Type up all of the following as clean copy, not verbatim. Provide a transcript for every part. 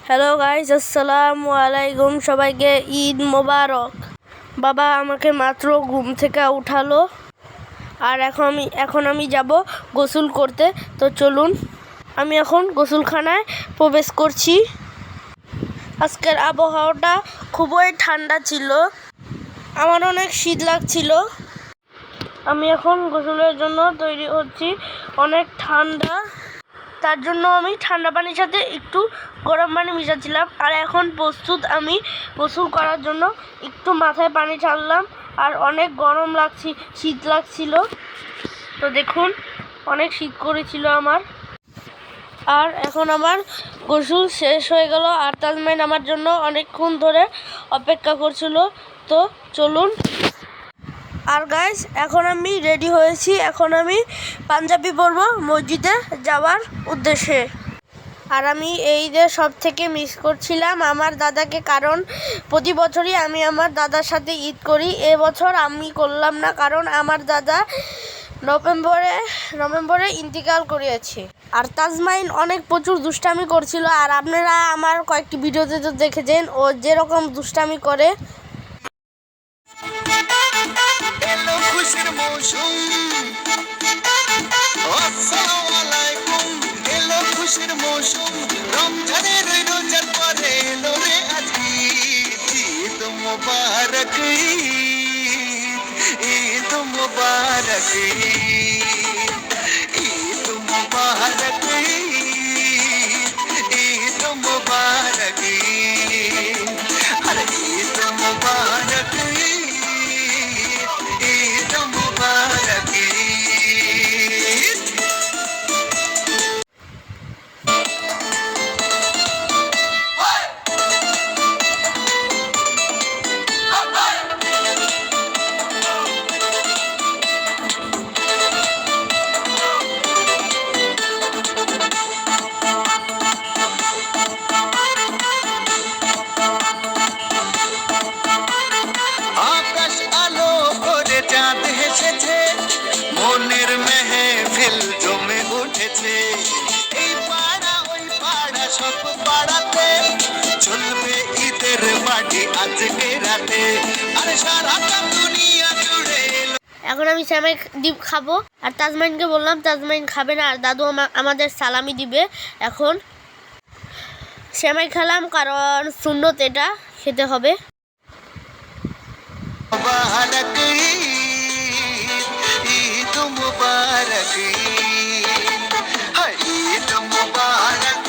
Hello guys, আসসালামু আলাইকুম। সবাইকে ঈদ মোবারক। বাবা আমাকে মাত্র ঘুম থেকে উঠালো আর এখন আমি যাব গোসল করতে। তো চলুন, আমি এখন গোসলখানায় প্রবেশ করছি। আজকের আবহাওয়াটা খুবই ঠান্ডা ছিল, আমার অনেক শীত লাগছিল। আমি এখন গোসলের জন্য তৈরি হচ্ছি। অনেক ঠান্ডা, তার জন্য আমি ঠান্ডা পানির সাথে একটু গরম পানি মিশাচ্ছিলাম। আর এখন প্রস্তুত আমি গোসল করার জন্য। একটু মাথায় পানি ছাড়লাম আর অনেক গরম শীত লাগছিল। তো দেখুন, অনেক শীত করেছিল আমার। আর এখন আমার গোসল শেষ হয়ে গেল আর তাজমাইন আমার জন্য অনেকক্ষণ ধরে অপেক্ষা করছিল। তো চলুন। আর গাইস, এখন আমি রেডি হয়েছি। এখন আমি পাঞ্জাবি পরবো মসজিদে যাওয়ার উদ্দেশ্যে। আর আমি এই ঈদে সব থেকে মিস করছিলাম আমার দাদাকে, কারণ প্রতি বছরই আমি আমার দাদার সাথে ঈদ করি। এবছর আমি করলাম না, কারণ আমার দাদা নভেম্বরে ইন্তিকাল করিয়েছে। আর তাজমাইন প্রচুর দুষ্টামি করছিল। আর আপনারা আমার কয়েকটি ভিডিওতে তো দেখেছেন ও যেরকম দুষ্টামি করে। রমজানের রোজার পরে এলো রে আজি ঈদ মুবারক, ঈদ মুবারক, ঈদ মুবারক, ঈদ মুবারক, আরে ঈদ মুবারক, ঈদ মুবারক। আকাশ আলো করে চাঁদ হেসেছে, মনের মেহফিল জমে উঠেছে। এই পাড়া ওই পাড়া সব পাড়াতে চলবে ঈদের পার্টি আজকে রাতে। আরে সারাটা দুনিয়া জুড়ে এখন আমি সেমাই ডিপ খাবো। আর তাজমাইনকে বললাম তাজমাইন খাবে না, আর দাদু আমাদের সালামি দিবে। এখন সেমাই খেলাম, কারণ সুন্নত, এটা খেতে হবে। মুবারক, ঈদ মুবারক, ঈদ মুবারক।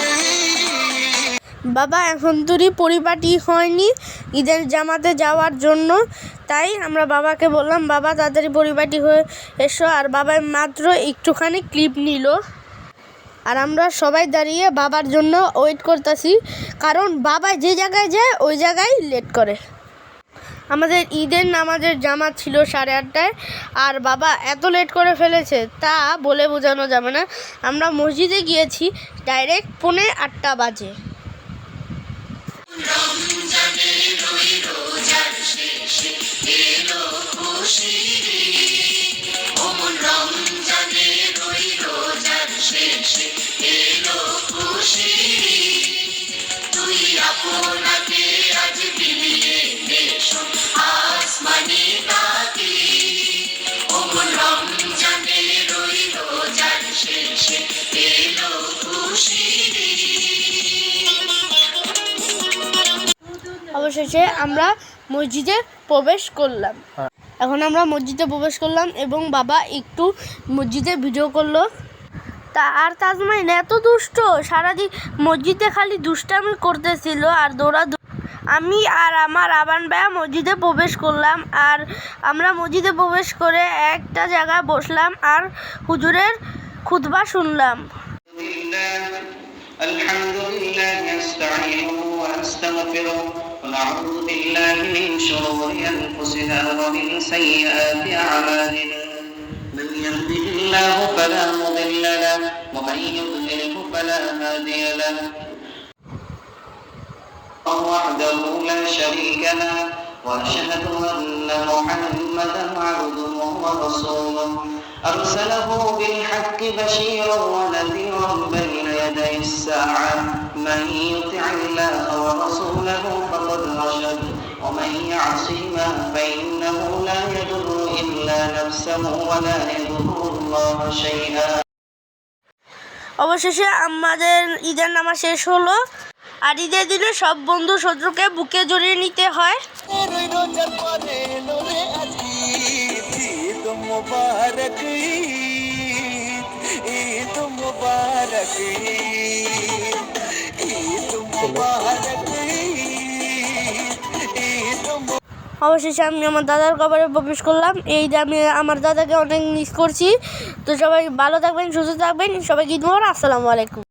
বাবা এখন তুই পরিপাটি হয়নি ঈদের জামাতে যাওয়ার জন্য, তাই আমরা বাবাকে বললাম বাবা তাড়াতাড়ি পরিপাটি হয়ে এসো। আর বাবা মাত্র একটুখানি ক্লিপ নিল। আর আমরা সবাই দাঁড়িয়ে বাবার জন্য ওয়েট করতেছি, কারণ বাবা যে জায়গায় যায় ওই জায়গায় লেট করে। আমাদের ঈদের নামাজের জামাত ছিল 8:30টায়, আর বাবা এত লেট করে ফেলেছে তা বলে বোঝানো যাবে না। আমরা মসজিদে গিয়েছি ডাইরেক্ট 8:45 বাজে। অবশেষে আমরা মসজিদে প্রবেশ করলাম। এখন আমরা মসজিদে প্রবেশ করলাম এবং বাবা একটু মসজিদে ভিডিও করলো। আর তাজমাইন এত দুষ্ট, সারাদিন মসজিদে খালি দুষ্টামি করতেছিল আর আমি আর আমার আবান ভাইয়া মসজিদে প্রবেশ করলাম। আর আমরা মসজিদে প্রবেশ করে একটা জায়গায় বসলাম আর হুজুরের খুতবা শুনলাম। আলহামদুলিল্লাহ নাস্তাঈনুহু ওয়া নাস্তাগফিরুহু ওয়া নাউযু বিল্লাহি মিন শুরুরি আনফুসিনা ওয়া মিন সাইয়্যাতি আ'মালিনা মান ইয়াহদিহিল্লাহু ফালা মুদিল্লা লাহু ওয়া মান ইউদ্লিলহু ফালা হাদিয়া লাহু ওয়াহদাহু লা শারীকা লাহু ওয়া আশহাদু আন্না মুহাম্মাদান আবদুহু ওয়া রাসূলুহু أرسله بالحق بشيرا ونذيرا بين يدي الساعة من يطع الله ورسوله فقد رشد ومن يعصهما فإنه لا يضر إلا نفسه ولا يضر الله شيئا অবশেষে আমাদের ঈদের নামাজ শেষ হলো। আর ঈদের দিনে সব বন্ধু শত্রুকে বুকে জড়িয়ে নিতে হয়। তেরোই রোজার পরে এলো রে আজ ঈদ, ঈদ মুবারক ঈদ, ঈদ মুবারক ঈদ, ঈদ মুবারক ঈদ, ঈদ অবশেষে আমি আমার দাদার কবরে প্রবেশ করলাম। এই যে আমি আমার দাদাকে অনেক মিস করছি। তো সবাই ভালো থাকবেন, সুস্থ থাকবেন, সবাইকে ঈদ মোবারক। আসসালামু আলাইকুম।